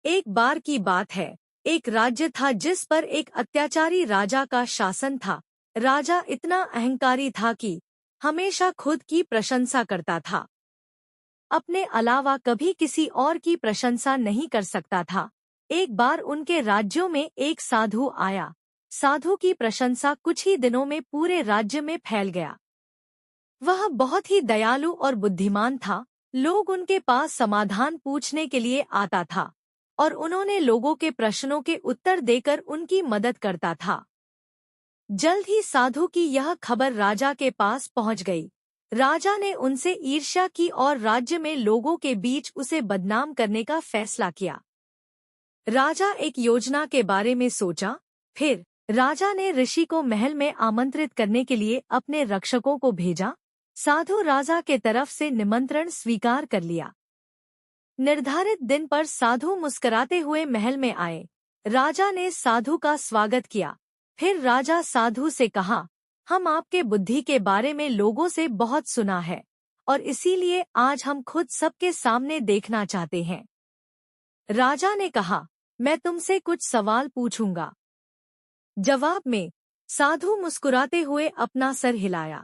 एक बार की बात है, एक राज्य था जिस पर एक अत्याचारी राजा का शासन था। राजा इतना अहंकारी था कि हमेशा खुद की प्रशंसा करता था, अपने अलावा कभी किसी और की प्रशंसा नहीं कर सकता था। एक बार उनके राज्यों में एक साधु आया। साधु की प्रशंसा कुछ ही दिनों में पूरे राज्य में फैल गया। वह बहुत ही दयालु और बुद्धिमान था। लोग उनके पास समाधान पूछने के लिए आता था और उन्होंने लोगों के प्रश्नों के उत्तर देकर उनकी मदद करता था। जल्द ही साधु की यह खबर राजा के पास पहुंच गई। राजा ने उनसे ईर्ष्या की और राज्य में लोगों के बीच उसे बदनाम करने का फैसला किया। राजा एक योजना के बारे में सोचा। फिर राजा ने ऋषि को महल में आमंत्रित करने के लिए अपने रक्षकों को भेजा। साधु राजा के तरफ से निमंत्रण स्वीकार कर लिया। निर्धारित दिन पर साधु मुस्कुराते हुए महल में आए। राजा ने साधु का स्वागत किया। फिर राजा साधु से कहा, हम आपके बुद्धि के बारे में लोगों से बहुत सुना है और इसीलिए आज हम खुद सबके सामने देखना चाहते हैं। राजा ने कहा, मैं तुमसे कुछ सवाल पूछूंगा। जवाब में साधु मुस्कुराते हुए अपना सर हिलाया।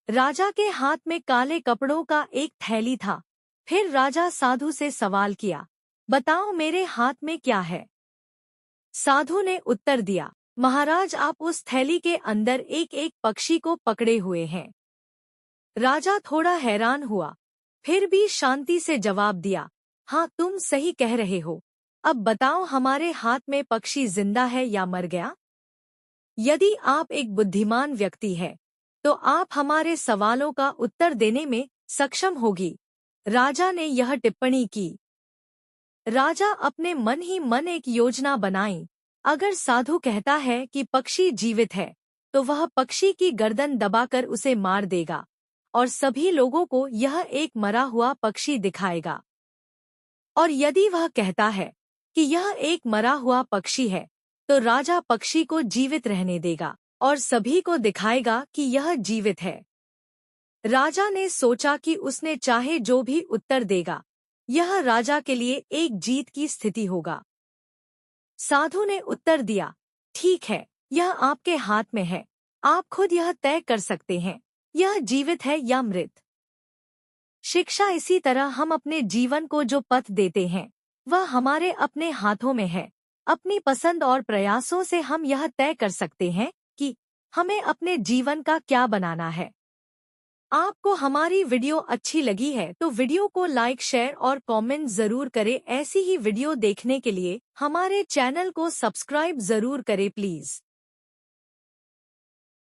राजा के हाथ में काले कपड़ों का एक थैली था। फिर राजा साधु से सवाल किया, बताओ मेरे हाथ में क्या है? साधु ने उत्तर दिया, महाराज आप उस थैली के अंदर एक एक पक्षी को पकड़े हुए हैं। राजा थोड़ा हैरान हुआ, फिर भी शांति से जवाब दिया, हाँ तुम सही कह रहे हो। अब बताओ हमारे हाथ में पक्षी जिंदा है या मर गया? यदि आप एक बुद्धिमान व्यक्ति है तो आप हमारे सवालों का उत्तर देने में सक्षम होगी। राजा ने यह टिप्पणी की। राजा अपने मन ही मन एक योजना बनाई। अगर साधु कहता है कि पक्षी जीवित है तो वह पक्षी की गर्दन दबाकर उसे मार देगा और सभी लोगों को यह एक मरा हुआ पक्षी दिखाएगा। और यदि वह कहता है कि यह एक मरा हुआ पक्षी है तो राजा पक्षी को जीवित रहने देगा और सभी को दिखाएगा कि यह जीवित है। राजा ने सोचा कि उसने चाहे जो भी उत्तर देगा यह राजा के लिए एक जीत की स्थिति होगा। साधु ने उत्तर दिया, ठीक है, यह आपके हाथ में है। आप खुद यह तय कर सकते हैं यह जीवित है या मृत। शिक्षा इसी तरह हम अपने जीवन को जो पथ देते हैं वह हमारे अपने हाथों में है। अपनी पसंद और प्रयासों से हम यह तय कर सकते हैं कि हमें अपने जीवन का क्या बनाना है। आपको हमारी वीडियो अच्छी लगी है तो वीडियो को लाइक, शेयर और कमेंट जरूर करें। ऐसी ही वीडियो देखने के लिए हमारे चैनल को सब्सक्राइब जरूर करें प्लीज।